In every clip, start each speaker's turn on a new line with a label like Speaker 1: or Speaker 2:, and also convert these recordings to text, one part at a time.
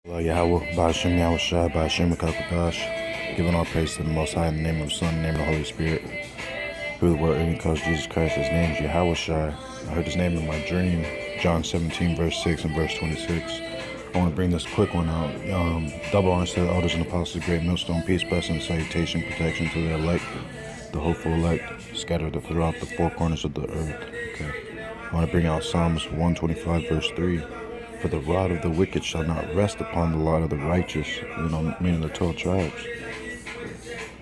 Speaker 1: Yahawah, Bahasham, Yahushua, Bahasham, giving all praise to the Most High in the name of the Son, in the name of the Holy Spirit, who the Word and calls Jesus Christ. His name is Yahawashi. I heard his name in my dream, John 17, verse 6 and verse 26. I want to bring this quick one out. Double honors to the elders and apostles, great millstone, peace, blessing, salutation, protection to the elect, the hopeful elect, scattered throughout the four corners of the earth. Okay. I want to bring out Psalms 125, verse 3. For the rod of the wicked shall not rest upon the lot of the righteous, meaning the 12 tribes.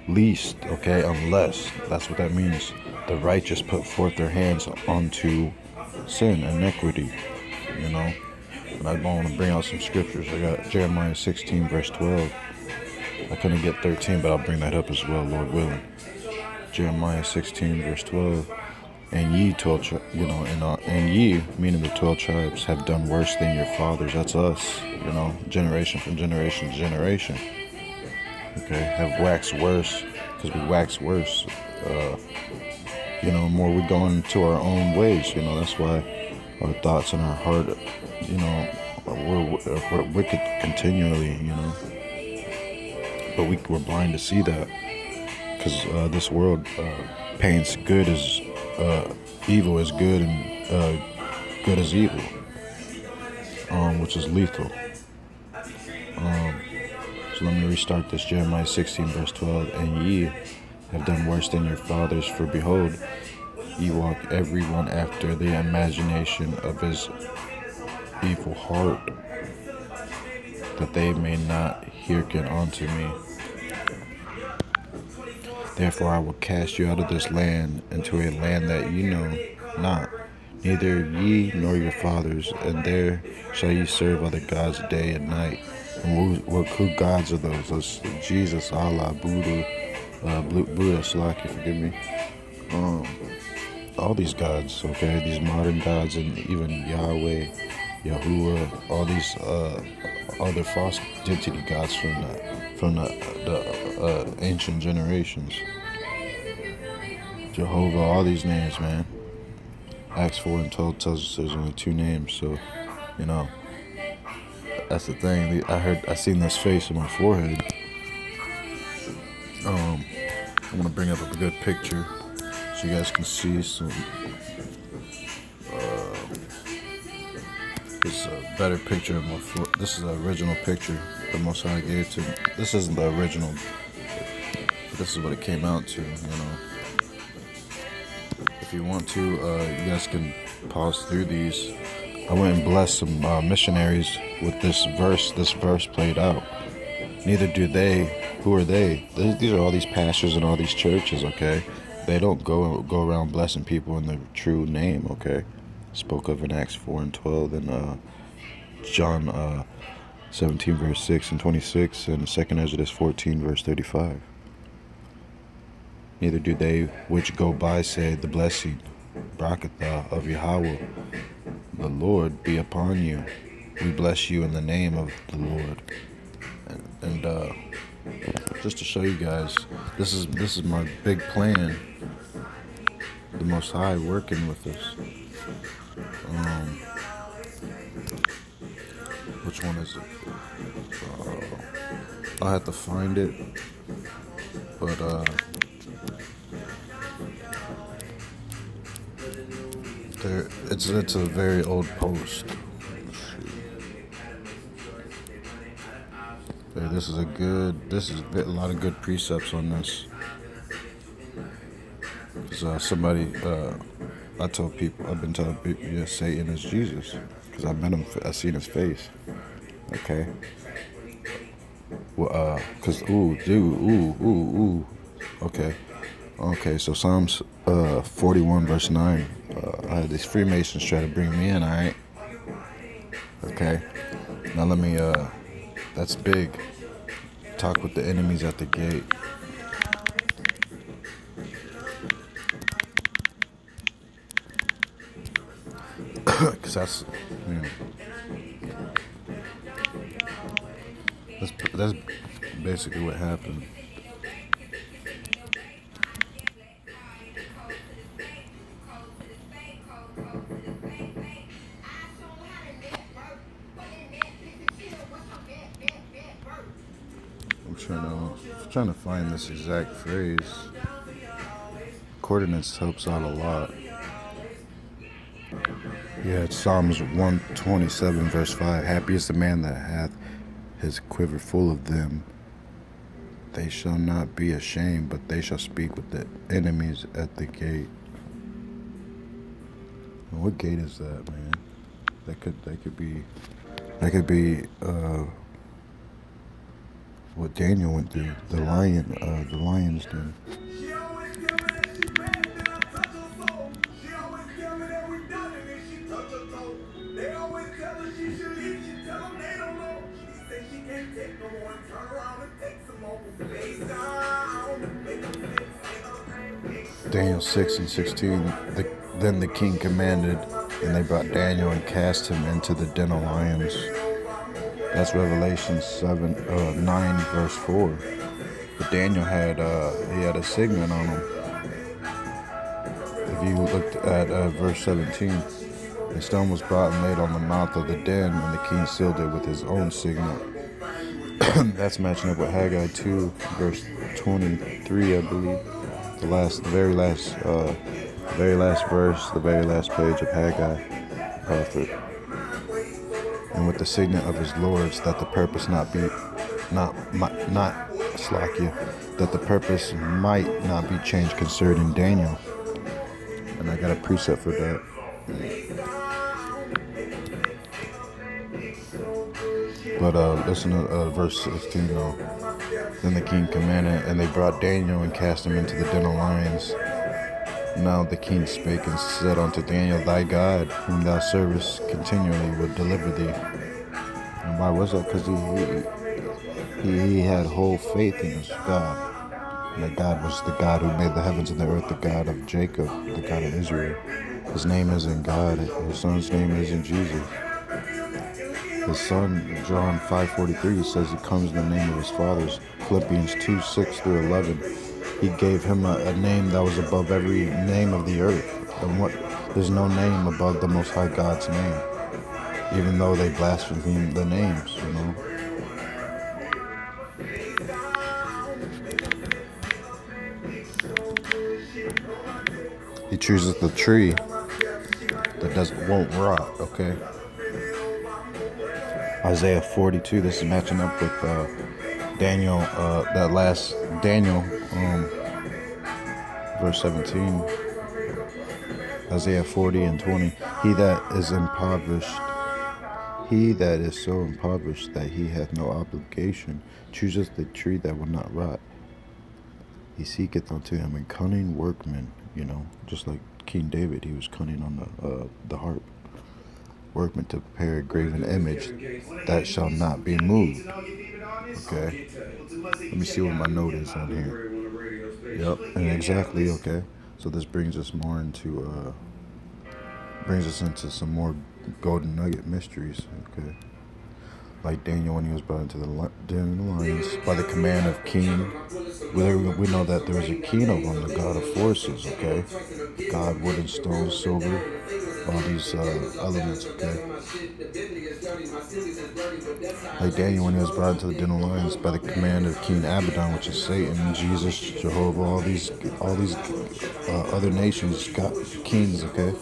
Speaker 1: Least, okay, unless, that's what that means. The righteous put forth their hands unto sin, iniquity, And I want to bring out some scriptures. I got Jeremiah 16, verse 12. I couldn't get 13, but I'll bring that up as well, Lord willing. Jeremiah 16, verse 12. And ye 12, and ye, meaning the 12 tribes, have done worse than your fathers. That's us, generation from generation to generation. Okay, have waxed worse, because we wax worse. More we go into our own ways. That's why our thoughts and our heart, we're wicked continually. But we're blind to see that, because this world paints good as evil is good and good as evil, which is lethal. So let me restart this. Jeremiah 16, verse 12. And ye have done worse than your fathers, for behold, ye walk every one after the imagination of his evil heart, that they may not hearken unto me. Therefore I will cast you out of this land into a land that ye know not, neither ye nor your fathers, and there shall ye serve other gods day and night. And who gods are those? That's Jesus, Allah, Buddha, Slaki, forgive me. All these gods, okay, these modern gods, and even Yahweh, Yahuah, all these other false deity gods from the ancient generations. Jehovah, all these names, man. Acts 4 and 12 tells us there's only two names, so that's the thing. I seen this face on my forehead. I'm gonna bring up a good picture so you guys can see some. This is a better picture of my foot. This is the original picture the Most High gave to me. This isn't the original, but this is what it came out to, If you want to, you guys can pause through these. I went and blessed some missionaries with this verse played out. Neither do they. Who are they? These are all these pastors and all these churches, okay? They don't go around blessing people in the true name, okay? Spoke of in Acts 4 and 12, and John 17, verse 6 and 26, and 2nd Ezra 14, verse 35. Neither do they which go by say the blessing, Barakatah, of Yahawah, the Lord be upon you. We bless you in the name of the Lord. And just to show you guys, this is my big plan. The Most High working with us. Which one is it? I'll have to find it, but it's a very old post. This is a lot of good precepts on this. Because somebody, I've been telling people, yeah, Satan is Jesus. Because I met him, I seen his face. Okay. Well, Okay, so Psalms 41, verse 9. I had these Freemasons try to bring me in, alright? Okay. Now let me, that's big. Talk with the enemies at the gate. Because that's basically what happened. I'm trying to find this exact phrase. Coordinates helps out a lot. Yeah, it's Psalms 127, verse 5. Happy is the man that hath his quiver full of them. They shall not be ashamed, but they shall speak with the enemies at the gate. What gate is that, man? That could be what Daniel went through. The lion's den. Daniel 6:16. Then the king commanded, and they brought Daniel and cast him into the den of lions. That's Revelation 9, verse 4. But Daniel had he had a signet on him. If you looked at verse 17, a stone was brought and laid on the mouth of the den, and the king sealed it with his own signet. That's matching up with Haggai 2, verse 23, I believe. The very last verse, the very last page of Haggai, prophet. And with the signet of his lords, that the purpose that the purpose might not be changed concerning Daniel. And I got a precept for that. But listen to verse 16 though. Then the king commanded, and they brought Daniel and cast him into the den of lions. Now the king spake and said unto Daniel, Thy God, whom thou servest continually, would deliver thee. And why was that? Because he had whole faith in his God. And that God was the God who made the heavens and the earth, the God of Jacob, the God of Israel. His name isn't God. His son's name isn't Jesus. His son, John 5:43, says he comes in the name of his fathers. Philippians 2:6-11. He gave him a name that was above every name of the earth. And there's no name above the Most High God's name, even though they blaspheme the names, you know. He chooses the tree that won't rot, okay? Isaiah 42, this is matching up with Daniel, that last Daniel, verse 17, Isaiah 40:20. He that is so impoverished that he hath no obligation, chooseth the tree that will not rot. He seeketh unto him a cunning workman, you know, just like King David, he was cunning on the harp. Workman to prepare a graven image that shall not be moved. Okay, let me see what my note is on here. Yep, and exactly, okay. So this brings us more into into some more golden nugget mysteries. Okay, like Daniel when he was brought into the den of lions by the command of King. We know that there was a king over him, the God of forces. Okay, God, wood and stone, silver, all these elements. Okay, like Daniel when he was brought into the den of lions by the command of King Abaddon, which is Satan, Jesus, Jehovah, all these other nations got kings. Okay,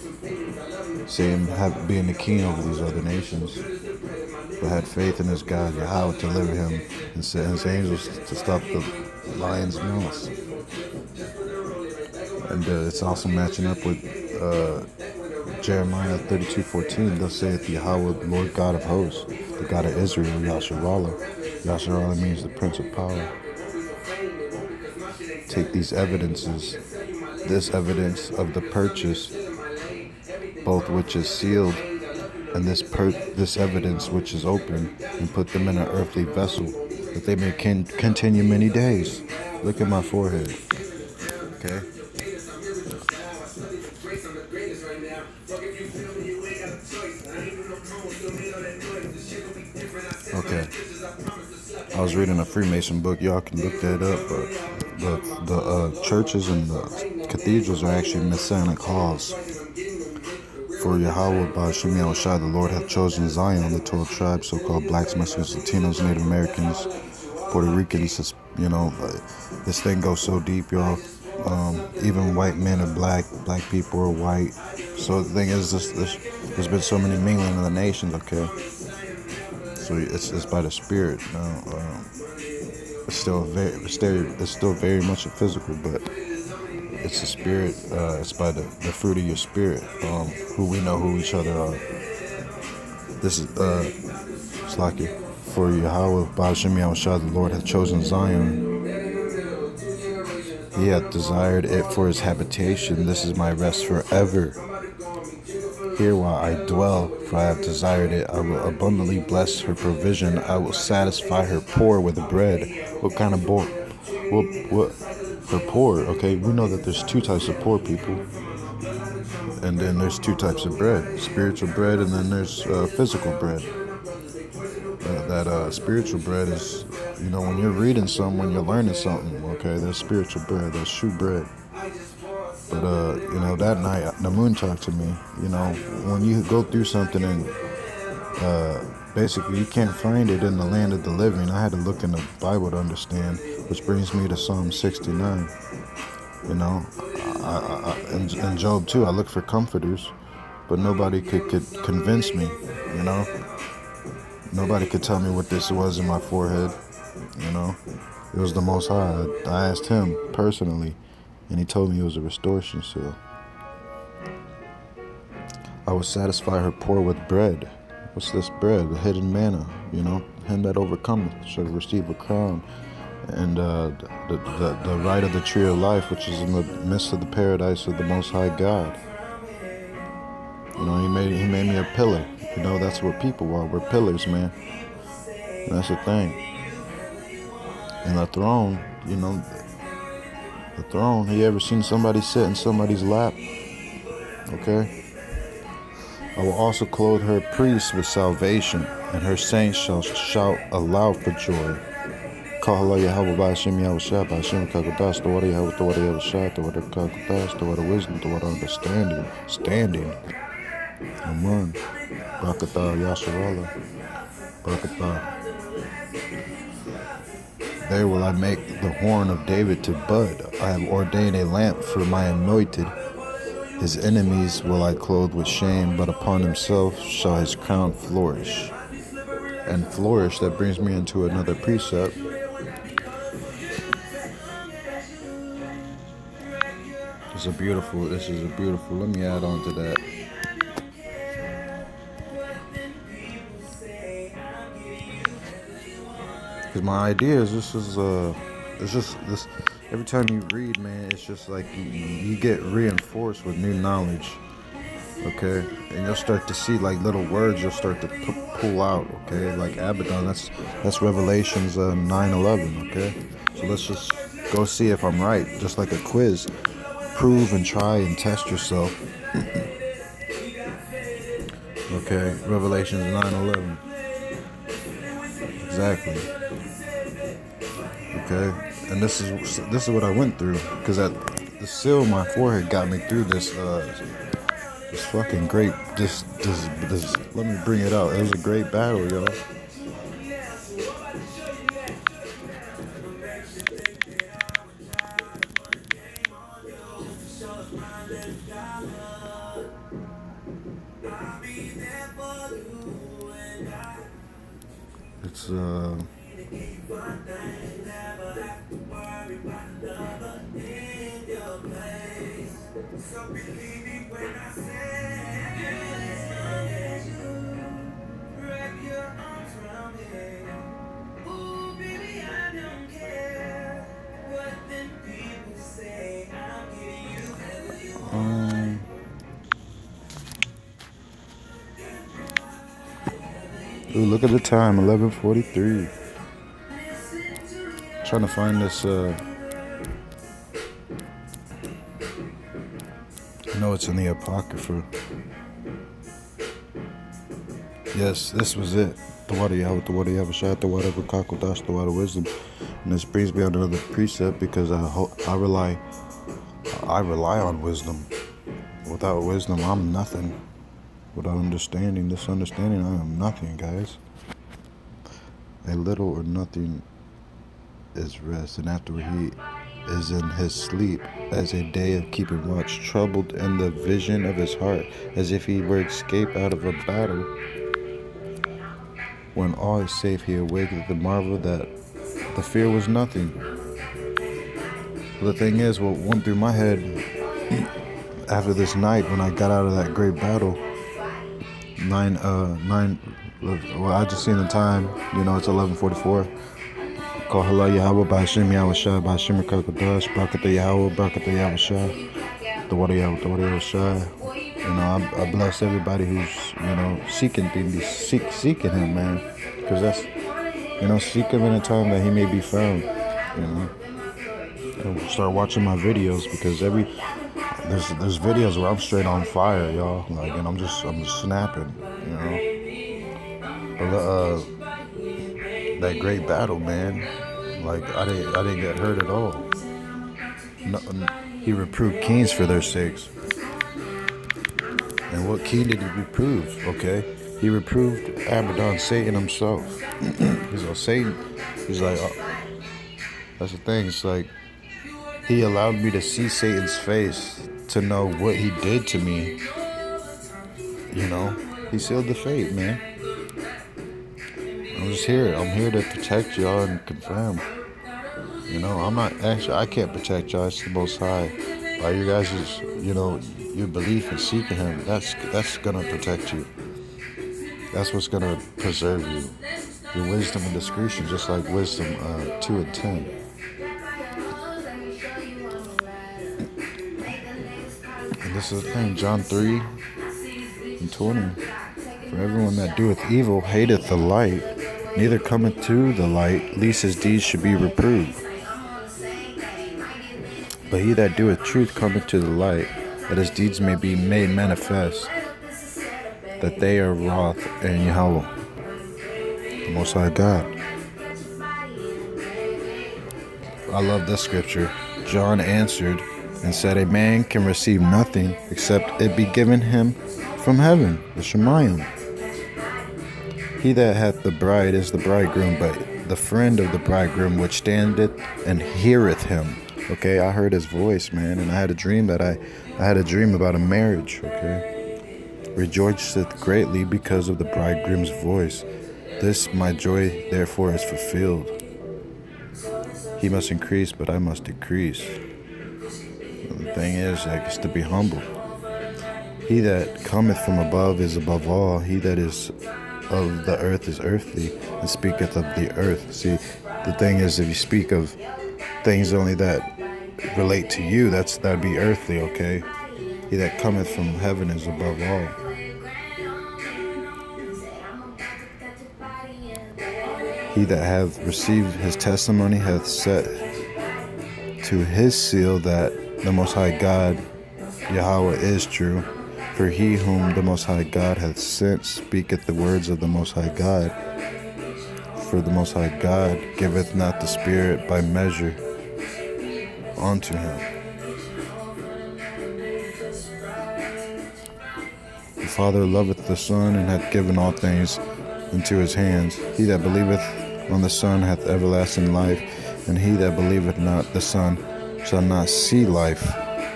Speaker 1: Satan being the king over these other nations, but had faith in his God Yahweh to deliver him and sent his angels to stop the lion's mouth. And it's also matching up with Jeremiah 32:14. Thus saith Yahawah, Lord God of hosts, the God of Israel, Yasharallah. Yasharallah means the Prince of Power. Take these evidences, this evidence of the purchase, both which is sealed, and this evidence which is open, and put them in an earthly vessel, that they may continue many days. Look at my forehead. Okay. Okay. I was reading a Freemason book. Y'all can look that up. But the churches and the cathedrals are actually Masonic halls. For Yahawah, Bahasham, Yahushua, the Lord hath chosen Zion, the 12 tribes, so-called blacks, Mexicans, Latinos, Native Americans, Puerto Ricans, you know, this thing goes so deep, y'all. Even white men are black people are white. So the thing is, there's been so many mingling in the nations, okay? So it's by the spirit. It's still very much a physical, but it's a spirit. It's by the fruit of your spirit. Who we know who each other are. This is it's like it. For Yahawah, Bahasham, Yahushua, the Lord hath chosen Zion. He hath desired it for his habitation. This is my rest forever. Here while I dwell, for I have desired it. I will abundantly bless her provision. I will satisfy her poor with bread. What kind of poor? What? For poor, okay? We know that there's two types of poor people. And then there's two types of bread. Spiritual bread, and then there's physical bread. That spiritual bread is, you know, when you're reading something, when you're learning something, okay, there's spiritual bread, there's true bread. But, you know, that night, the moon talked to me, you know, when you go through something and basically you can't find it in the land of the living. I had to look in the Bible to understand, which brings me to Psalm 69. You know, in Job too, I looked for comforters, but nobody could convince me, you know. Nobody could tell me what this was in my forehead, you know. It was the Most High. I asked him personally, and he told me it was a restoration seal. I will satisfy her poor with bread. What's this bread? The hidden manna, you know. Him that overcometh shall receive a crown. And the right of the tree of life, which is in the midst of the paradise of the Most High God. You know, he made me a pillar. You know, that's what people are. We're pillars, man. And that's the thing. And the throne, you know, the throne. Have you ever seen somebody sit in somebody's lap? Okay. I will also clothe her priests with salvation, and her saints shall shout aloud for joy. Halalyam, Bahasham, Yahushua, Bahasham, Kakodas, the water Yahweh, the water Yahushua, the water Kakodas, the water wisdom, the water understanding, standing. Amen. Barakatah, Yasharallah. Barakatah. There will I make the horn of David to bud. I have ordained a lamp for my anointed. His enemies will I clothe with shame, but upon himself shall his crown flourish. And flourish, that brings me into another precept. This is a beautiful, let me add on to that. Because my idea is it's just this, every time you read, man, it's just like you get reinforced with new knowledge, okay? And you'll start to see like little words you'll start to pull out, okay? Like Abaddon, that's Revelations 9:11, okay? So let's just go see if I'm right, just like a quiz. Prove and try and test yourself. Okay, Revelations 9:11. Exactly. Okay, and this is what I went through, because the seal on my forehead got me through this fucking great this. Let me bring it out. It was a great battle, y'all. It's ooh, look at the time, 11:43. Trying to find this. I know it's in the Apocrypha. Yes, this was it. The water Yahweh, the water Yahushua, the water Kakodash, the water wisdom. And this brings me on another precept, because I rely on wisdom. Without wisdom, I'm nothing. Without understanding, I am nothing, guys. A little or nothing is rest, and afterward he is in his sleep, as a day of keeping watch, troubled in the vision of his heart, as if he were escaped out of a battle. When all is safe, he awaketh the marvel that the fear was nothing. The thing is, what went through my head after this night, when I got out of that great battle, well, I just seen the time, it's 11:44. Call Halalyam, Yahweh, Bahasham, Yahushua, Bahasham, Barakatah Yahweh, Barakatah Yahushua, the water Yahushua. I bless everybody who's, seeking seeking him, man. Because that's, seek him in a time that he may be found, And start watching my videos, because there's videos where I'm straight on fire, y'all. And I'm just snapping, But that great battle, man. I didn't get hurt at all. No, he reproved kings for their sakes. And what king did he reprove? Okay, he reproved Abaddon, Satan himself. He's like, Satan. He's like, that's the thing. It's like, he allowed me to see Satan's face to know what he did to me. He sealed the fate, man. I'm just here. I'm here to protect y'all and confirm. I'm not actually. I can't protect y'all. It's the Most High. By you guys' your belief in seeking Him. That's gonna protect you. That's what's gonna preserve you. Your wisdom and discretion, just like wisdom 2 and 10. And this is the thing. John 3 and 20. For everyone that doeth evil hateth the light, neither cometh to the light, lest his deeds should be reproved. But he that doeth truth cometh to the light, that his deeds may be made manifest, that they are wrought in Yahweh, the Most High God. I love this scripture. John answered and said, a man can receive nothing except it be given him from heaven, the Shemayim. He that hath the bride is the bridegroom, but the friend of the bridegroom which standeth and heareth him. Okay, I heard his voice, man, and I had a dream that I had a dream about a marriage, okay? Rejoiceth greatly because of the bridegroom's voice. This my joy therefore is fulfilled. He must increase, but I must decrease. The thing is, it's to be humble. He that cometh from above is above all. He that is of the earth is earthly, and speaketh of the earth. See, the thing is, if you speak of things only that relate to you, that'd be earthly, okay? He that cometh from heaven is above all. He that hath received his testimony hath set to his seal that the Most High God, Yahweh, is true. For he whom the Most High God hath sent speaketh the words of the Most High God. For the Most High God giveth not the Spirit by measure unto him. The Father loveth the Son, and hath given all things into his hands. He that believeth on the Son hath everlasting life, and he that believeth not the Son shall not see life,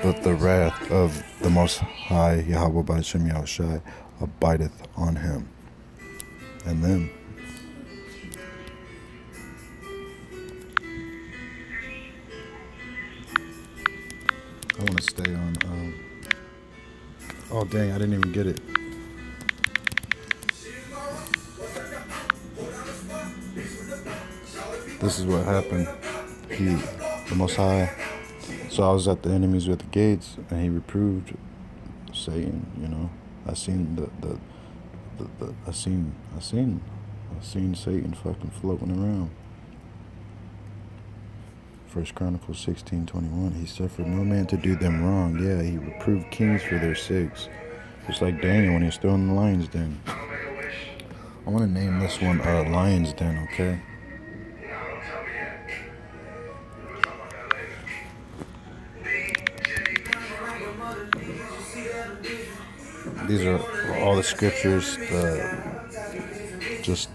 Speaker 1: but the wrath of the Most High, Yahweh, Bahasham, Yahushua, abideth on him. And then, I want to stay on, oh dang, I didn't even get it. This is what happened. The Most High. So I was at the enemies with the gates, and he reproved Satan. I seen I seen Satan fucking floating around. 1 Chronicles 16:21. He suffered no man to do them wrong. Yeah, he reproved kings for their sakes, just like Daniel when he was thrown in the lion's den. I want to name this one Lion's Den, okay? These are all the scriptures just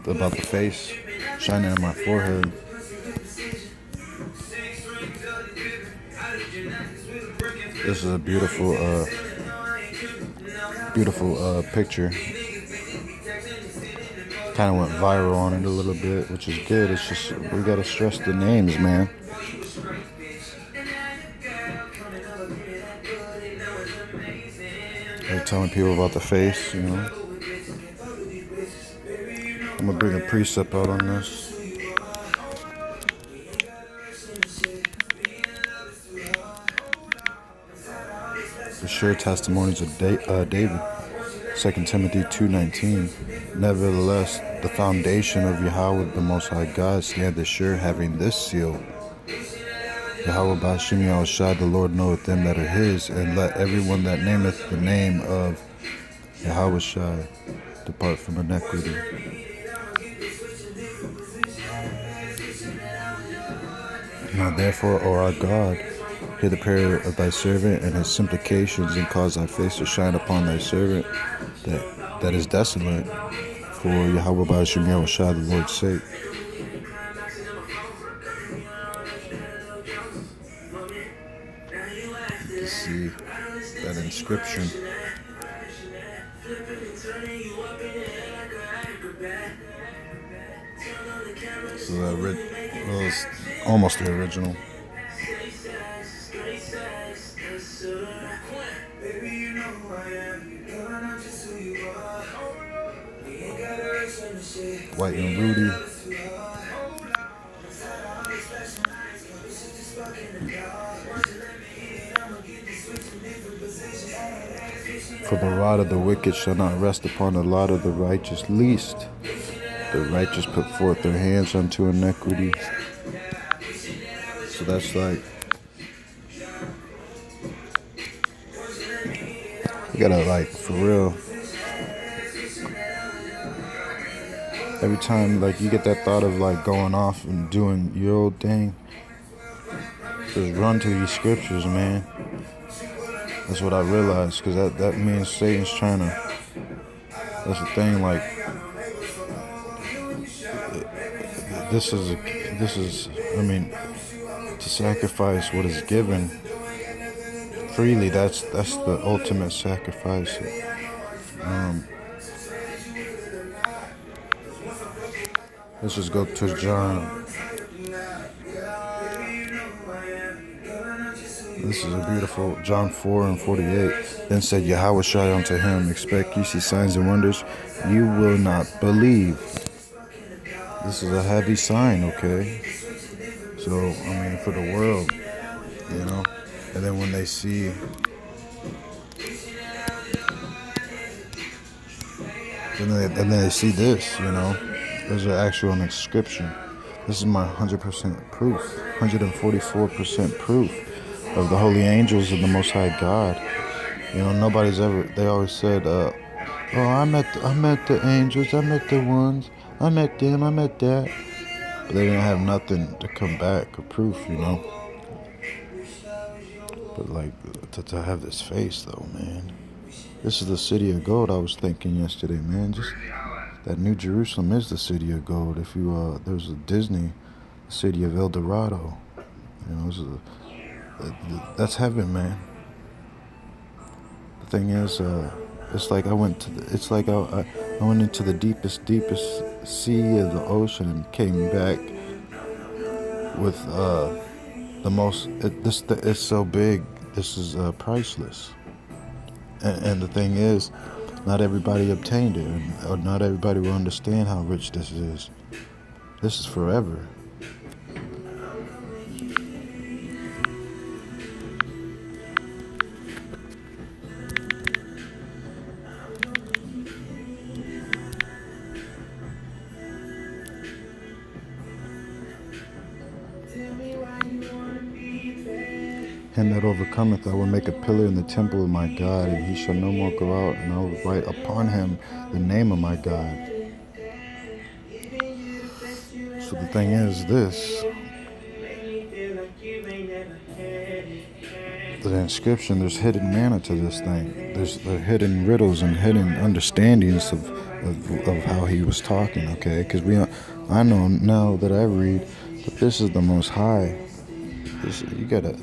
Speaker 1: about the face shining on my forehead. This is a beautiful, picture. Kind of went viral on it a little bit, which is good. It's just, we gotta stress the names, man. They're telling people about the face, you know. I'm gonna bring a precept out on this. The sure testimonies of David, 2 Timothy 2:19. Nevertheless, the foundation of Yahweh, the Most High God, standeth sure, having this seal. Yahweh Bahasham Yahushua, the Lord knoweth them that are his, and let everyone that nameth the name of Yahawashi depart from iniquity. Now therefore, O our God, hear the prayer of thy servant and his supplications, and cause thy face to shine upon thy servant that is desolate, for Yahweh Bahasham Yahushua, the Lord's sake. You see that inscription. So well, it's almost the original. White and Rudy. For the rod of the wicked shall not rest upon the lot of the righteous, lest the righteous put forth their hands unto iniquity. So that's like, you gotta, like, for real, every time, like, you get that thought of, like, going off and doing your old thing, just run to these scriptures, man. That's what I realized, because that means Satan's trying to, that's the thing, like, this is, I mean, to sacrifice what is given freely, that's the ultimate sacrifice. Let's just go to John. This is a beautiful John 4:48. Then said Yahawashi unto him, expect ye see signs and wonders, you will not believe. This is a heavy sign, okay? So, I mean, for the world, you know? And then when they see, and then they see this, you know? There's an actual inscription. This is my 100% proof, 144% proof of the holy angels of the Most High God. You know, nobody's ever, they always said, oh, I met the angels, I met the ones, I met them, I met that. But they didn't have nothing to come back or proof, you know. But like, to have this face though, man. This is the city of gold, I was thinking yesterday, man. Just that New Jerusalem is the city of gold. If you, there's a Disney, city of El Dorado. You know, that's heaven, man. The thing is, it's like I went into the deepest sea of the ocean and came back with the most. It's so big. This is priceless. And the thing is, not everybody obtained it, or not everybody will understand how rich this is. This is forever. Him that overcometh, I will make a pillar in the temple of my God, and he shall no more go out, and I will write upon him the name of my God. So the thing is this, the inscription, there's hidden manna to this thing. There's hidden riddles and hidden understandings of how he was talking, okay? Because I know now that I read that this is the Most High. You gotta,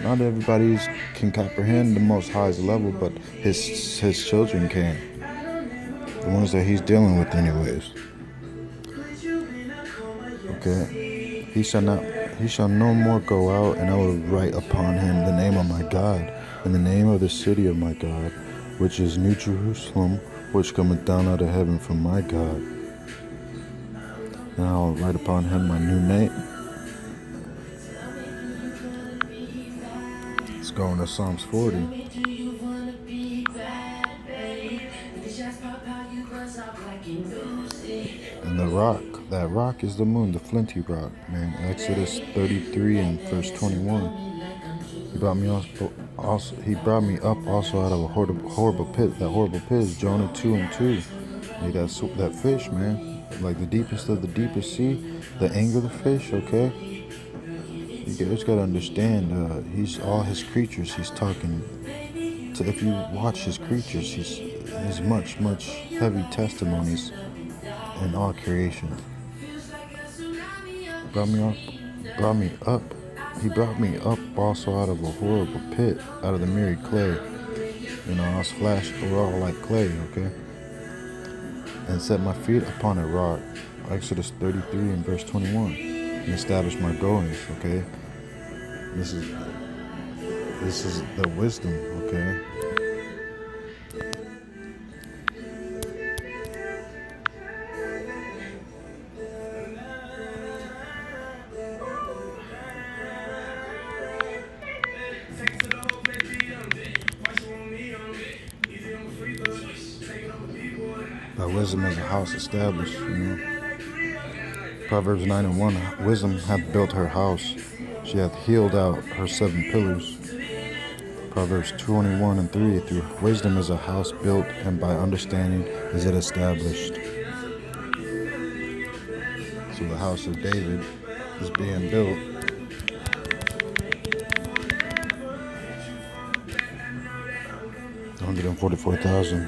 Speaker 1: Not everybody can comprehend the Most High's level, but his children can. The ones that he's dealing with anyways. Okay. He shall no more go out, and I will write upon him the name of my God, and the name of the city of my God, which is New Jerusalem, which cometh down out of heaven from my God. And I will write upon him my new name. Let's go into Psalms 40. And the rock, that rock is the moon, the flinty rock, man. Exodus 33 and verse 21. He brought me up also out of a horrible pit. That horrible pit is Jonah 2 and 2. Like that fish, man. Like the deepest of the deepest sea. The anger of the fish, okay? You just gotta understand, he's all his creatures. He's talking to, if you watch his creatures, he's much heavy testimonies in all creation. He brought me up also out of a horrible pit, out of the miry clay. You know, I was flashed, we're all like clay, okay? And set my feet upon a rock. Exodus 33 and verse 21. And established my goings, okay? This is the wisdom, okay? By wisdom is a house established, you know. Proverbs 9 and 1, wisdom hath built her house. She hath healed out her 7 pillars. Proverbs 21 and 3, through wisdom is a house built, and by understanding is it established. So the house of David is being built. $144,000.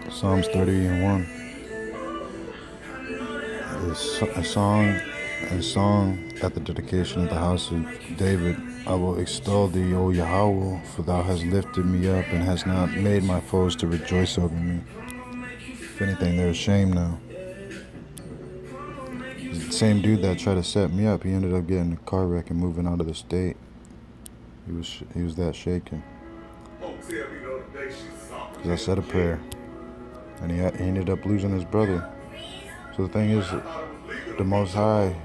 Speaker 1: Psalms 30 and 1. A song at the dedication of the house of David. I will extol thee, O Yahawah, for thou hast lifted me up and hast not made my foes to rejoice over me. If anything, they're ashamed now. The same dude that tried to set me up, he ended up getting a car wreck and moving out of the state. He was that shaken. Because I said a prayer. And he ended up losing his brother. So the thing is, the Most High,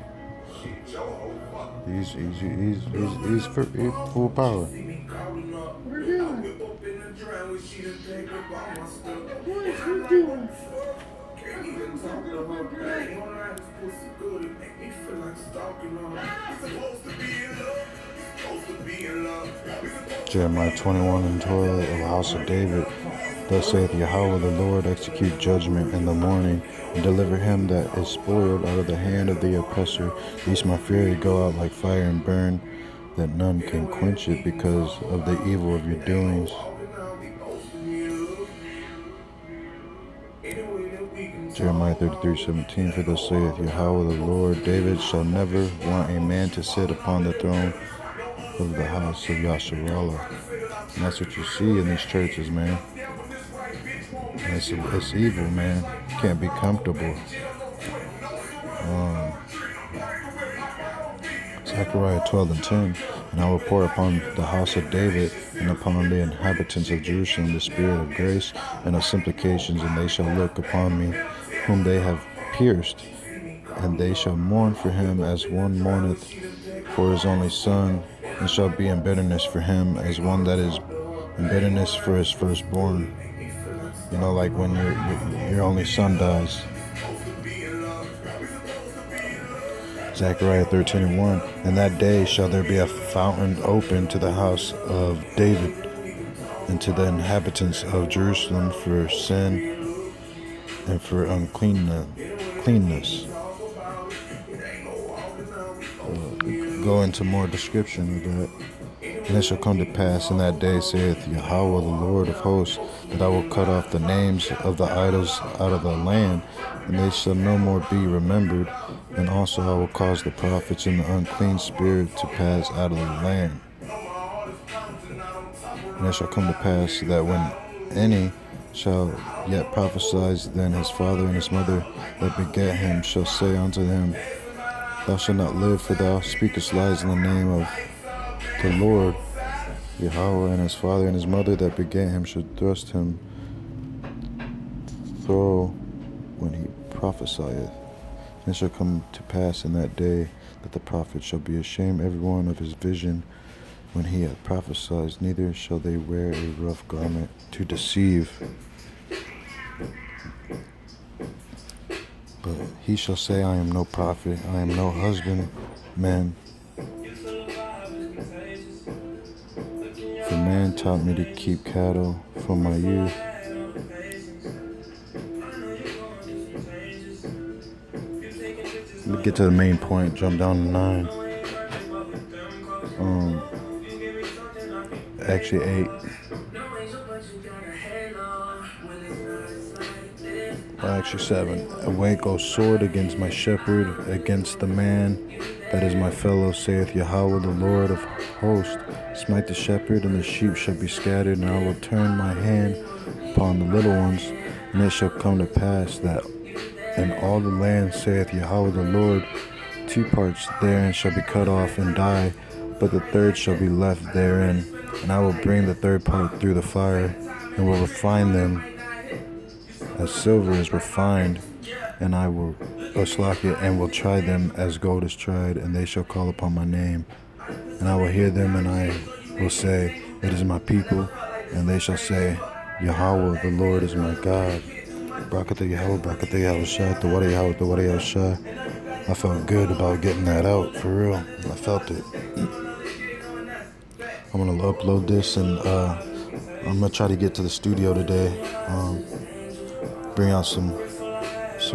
Speaker 1: he's full power.
Speaker 2: What are you doing? What are you doing?
Speaker 1: Jeremiah 21 and 12 of the house of David. Thus saith Yahweh the Lord, execute judgment in the morning, and deliver him that is spoiled out of the hand of the oppressor, lest my fury go out like fire and burn, that none can quench it because of the evil of your doings. Jeremiah 33:17, for thus saith Yahweh the Lord, David shall never want a man to sit upon the throne of the house of Yahshua. And that's what you see in these churches, man. It's evil, man. You can't be comfortable. Zechariah 12 and 10. And I will pour upon the house of David and upon the inhabitants of Jerusalem the spirit of grace and of supplications, and they shall look upon me whom they have pierced, and they shall mourn for him as one mourneth for his only son, and shall be in bitterness for him as one that is in bitterness for his firstborn. You know, like when your only son dies. Zechariah 13 and 1. And that day shall there be a fountain open to the house of David and to the inhabitants of Jerusalem for sin and for uncleanness. go into more description of that. And it shall come to pass in that day, saith Yahawah, the Lord of hosts, that I will cut off the names of the idols out of the land, and they shall no more be remembered. And also I will cause the prophets and the unclean spirit to pass out of the land. And it shall come to pass that when any shall yet prophesy, then his father and his mother that begat him shall say unto him, Thou shalt not live, for thou speakest lies in the name of the Lord. Yahweh and his father and his mother that begat him should thrust him throw when he prophesieth. And it shall come to pass in that day that the prophet shall be ashamed every one of his vision when he hath prophesied, neither shall they wear a rough garment to deceive. But he shall say, I am no prophet, I am no husbandman. For man taught me to keep cattle from my youth. Let me get to the main point, jump down to 9. Actually 8. Actually 7. Awake, O sword, against my shepherd, against the man that is my fellow, saith Yahawah, the Lord of hosts. Smite the shepherd, and the sheep shall be scattered, and I will turn my hand upon the little ones. And it shall come to pass that in all the land, saith Yahawah the Lord, 2 parts therein shall be cut off and die, but the third shall be left therein. And I will bring the third part through the fire, and will refine them as silver is refined, and I will slack it, and will try them as gold is tried, and they shall call upon my name. And I will hear them, and I will say, It is my people, and they shall say, Yahawah, the Lord is my God. Brakata Yahweh, Brakata Yahushua, the Wada Yahweh, the Wada Yahushua. I felt good about getting that out, for real. I felt it. I'm gonna upload this, and I'm gonna try to get to the studio today. Bring out some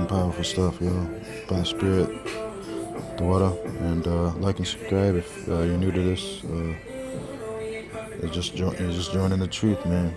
Speaker 1: powerful stuff, yo, by the Spirit, the water, and like and subscribe if you're new to this. You're just joining the truth, man.